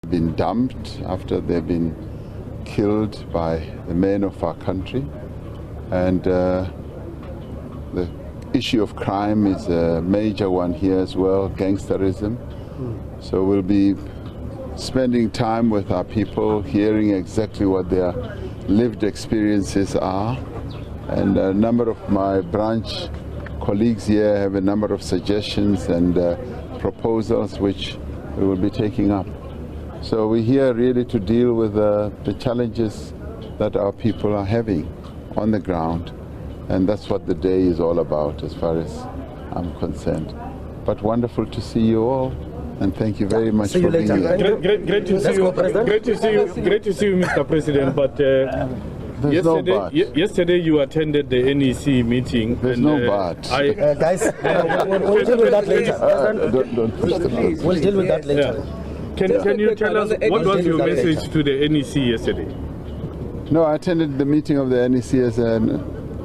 been dumped after they've been killed by the men of our country, and the issue of crime is a major one here as well, gangsterism. So we'll be spending time with our people, hearing exactly what their lived experiences are, and a number of my branch colleagues here have a number of suggestions and proposals which we will be taking up. So we're here really to deal with the challenges that our people are having on the ground, and that's what the day is all about as far as I'm concerned. But wonderful to see you all, and thank you very much for being here. Great to see you. Great to see you. Great to see you, Mr. President. But yesterday you attended the NEC meeting. There's no but. Guys, we'll deal with that later. Don't push the buttons. We'll deal with that later. Yeah. Can you tell us what was your message to the NEC yesterday? No, I attended the meeting of the NEC as an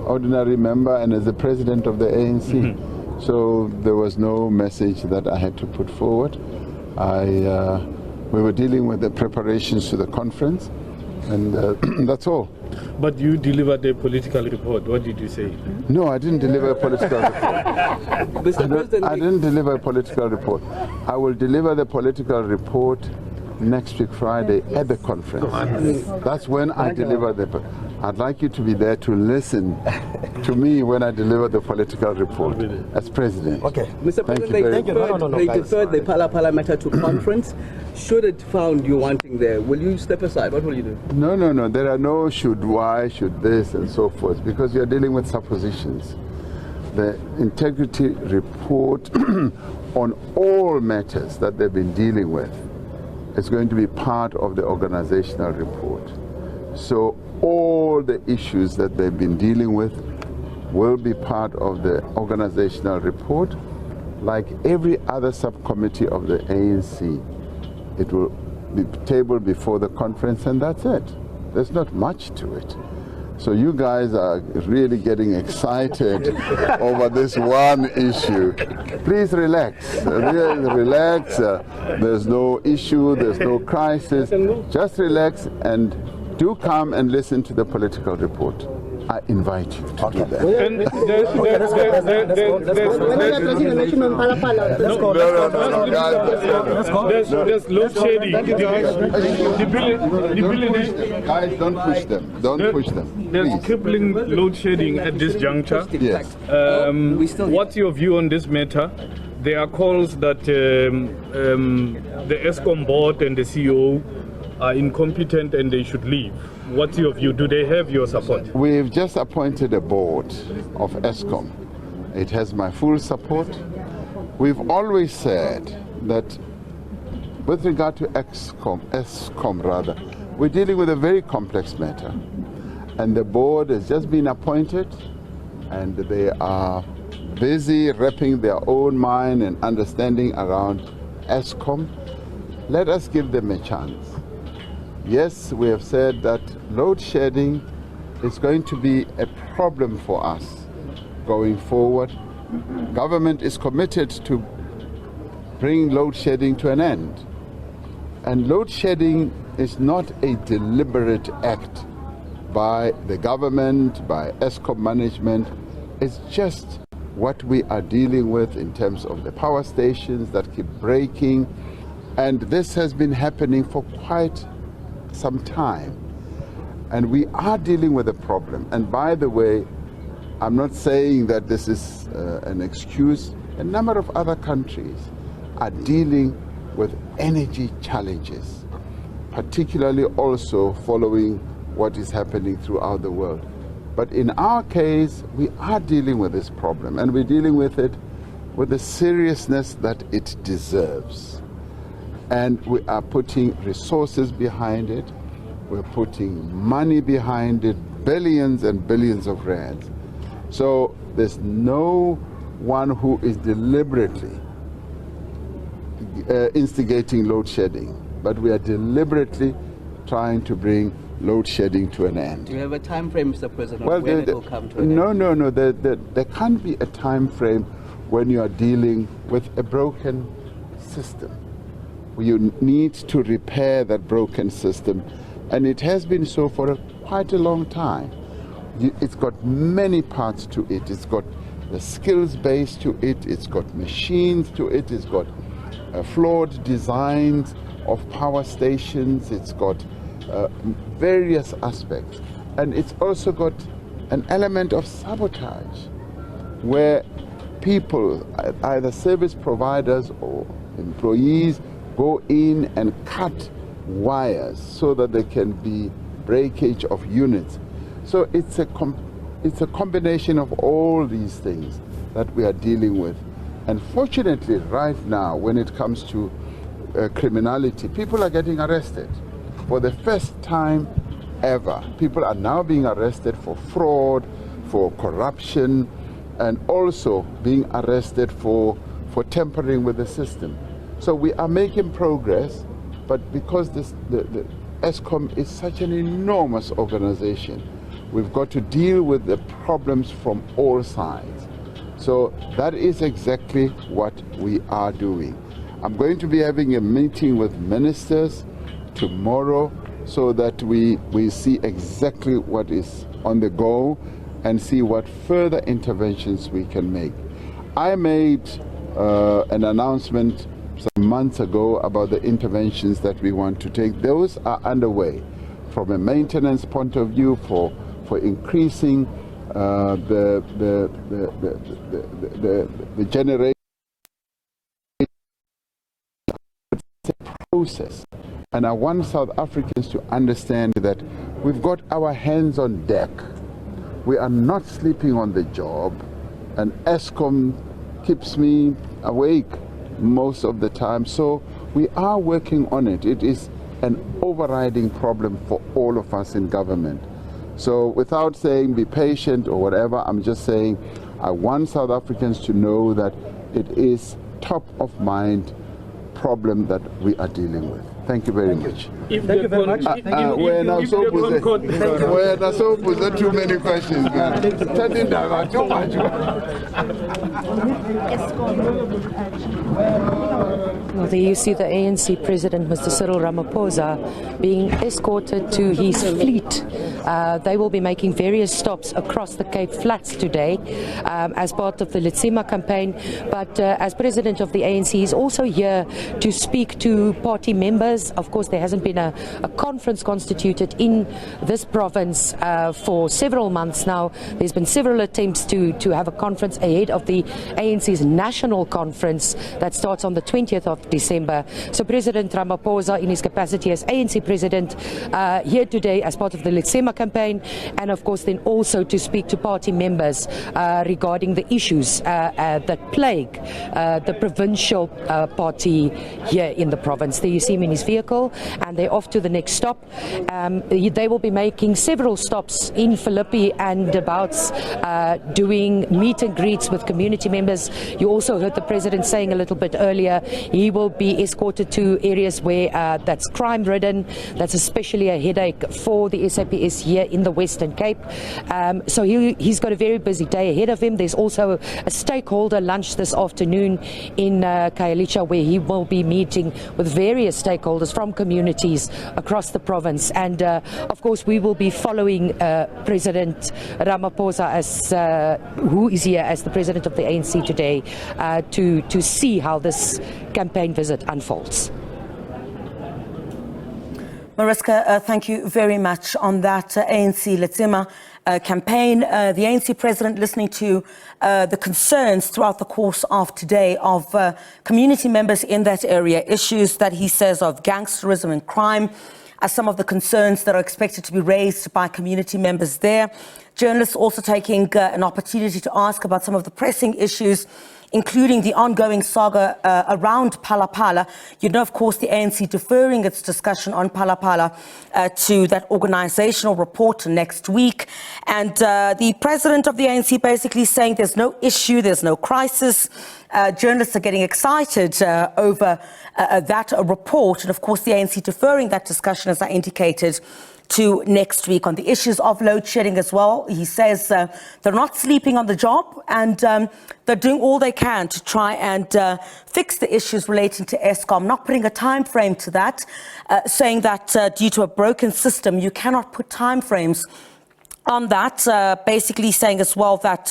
ordinary member and as the president of the ANC. So there was no message that I had to put forward. We were dealing with the preparations to the conference, and that's all. But you delivered a political report. What did you say? No, I didn't deliver a political report. I didn't deliver a political report. I will deliver the political report next week Friday at the conference. That's when I deliver the. I'd like you to be there to listen to me when I deliver the political report as president. Okay, Mr. President, they deferred the Pala matter to conference. Should it found you wanting there, will you step aside? What will you do? No. There are no should, why, should this, and so forth, because you're dealing with suppositions. The integrity report on all matters that they've been dealing with is going to be part of the organizational report. So all the issues that they've been dealing with will be part of the organizational report. Like every other subcommittee of the ANC, it will be tabled before the conference, and that's it. There's not much to it. So you guys are really getting excited over this one issue. Please relax. Relax. There's no issue. There's no crisis. Just relax and do come and listen to the political report. I invite you to do that. There's load shedding. Guys, don't push them. Don't push them. There's crippling load shedding at this juncture. Yes. What's your view on this matter? There are calls that the ESCOM board and the CEO are incompetent and they should leave. What's your view? Do they have your support? We've just appointed a board of ESCOM. It has my full support. We've always said that with regard to ESCOM rather, we're dealing with a very complex matter. And the board has just been appointed, and they are busy wrapping their own mind and understanding around ESCOM. Let us give them a chance. Yes, we have said that load shedding is going to be a problem for us going forward. Government is committed to bring load shedding to an end. And load shedding is not a deliberate act by the government, by ESCOM management. It's just what we are dealing with in terms of the power stations that keep breaking. And this has been happening for quite some time, and we are dealing with a problem. And by the way, I'm not saying that this is an excuse. A number of other countries are dealing with energy challenges, particularly also following what is happening throughout the world. But in our case, we are dealing with this problem, and we're dealing with it with the seriousness that it deserves. And we are putting resources behind it. We're putting money behind it, billions and billions of rands. So there's no one who is deliberately instigating load shedding, but we are deliberately trying to bring load shedding to an end. Do you have a time frame, Mr. President, well, when it will come to an end? No. There can't be a time frame when you are dealing with a broken system. You need to repair that broken system, and it has been so for quite a long time. It's got many parts to it. It's got the skills base to it. It's got machines to it. It's got flawed designs of power stations. It's got various aspects, and it's also got an element of sabotage, where people, either service providers or employees, go in and cut wires so that there can be breakage of units. So it's a combination of all these things that we are dealing with. And fortunately, right now, when it comes to criminality, people are getting arrested. For the first time ever, people are now being arrested for fraud, for corruption, and also being arrested for tampering with the system. So we are making progress, but because the Eskom is such an enormous organization, we've got to deal with the problems from all sides. So that is exactly what we are doing. I'm going to be having a meeting with ministers tomorrow so that we see exactly what is on the go and see what further interventions we can make. I made an announcement some months ago about the interventions that we want to take. Those are underway from a maintenance point of view for increasing the generation process. And I want South Africans to understand that we've got our hands on deck. We are not sleeping on the job, and Eskom keeps me awake most of the time. So we are working on it. It is an overriding problem for all of us in government. So without saying be patient or whatever, I'm just saying I want South Africans to know that it is top of mind problem that we are dealing with. Thank you very much. Thank you very much. We're not so too many questions. Too much. Well, there you see the ANC President, Mr. Cyril Ramaphosa, being escorted to his fleet. They will be making various stops across the Cape Flats today as part of the Letsema campaign. But as President of the ANC, he's also here to speak to party members. Of course, there hasn't been a conference constituted in this province for several months now. There's been several attempts to have a conference ahead of the ANC's national conference that starts on the 20th of December. So President Ramaphosa, in his capacity as ANC President, here today as part of the Letsema campaign, and of course then also to speak to party members regarding the issues that plague the provincial party here in the province. There you see him in his vehicle, and they're off to the next stop. They will be making several stops in Philippi and abouts, doing meet and greets with community members. You also heard the President saying a little bit earlier, he will be escorted to areas where that's crime-ridden, that's especially a headache for the SABC here in the Western Cape. So he's got a very busy day ahead of him. There's also a stakeholder lunch this afternoon in Khayelitsha, where he will be meeting with various stakeholders from communities across the province. And of course we will be following President Ramaphosa, who is here as the President of the ANC today, to see how this campaign visit unfolds. Mariska, thank you very much on that ANC Letsema campaign. The ANC president listening to the concerns throughout the course of today of community members in that area, issues that he says of gangsterism and crime are some of the concerns that are expected to be raised by community members there. Journalists also taking an opportunity to ask about some of the pressing issues, including the ongoing saga around Phala. You know, of course, the ANC deferring its discussion on Phala to that organizational report next week. And the president of the ANC basically saying there's no issue, there's no crisis. Journalists are getting excited over that report. And of course, the ANC deferring that discussion, as I indicated, to next week. On the issues of load shedding as well, he says they're not sleeping on the job, and they're doing all they can to try and fix the issues relating to Eskom, not putting a time frame to that, saying that due to a broken system, you cannot put time frames on that, basically saying as well that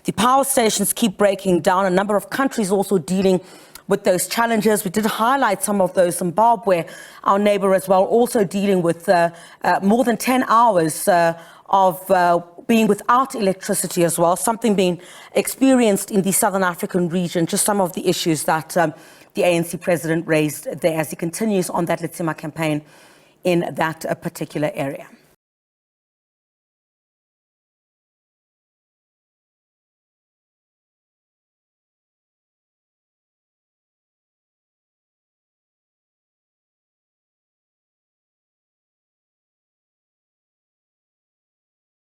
the power stations keep breaking down. A number of countries also dealing with those challenges. We did highlight some of those. Zimbabwe, our neighbor as well, also dealing with more than 10 hours of being without electricity as well, something being experienced in the Southern African region. Just some of the issues that the ANC president raised there as he continues on that Letsema campaign in that particular area.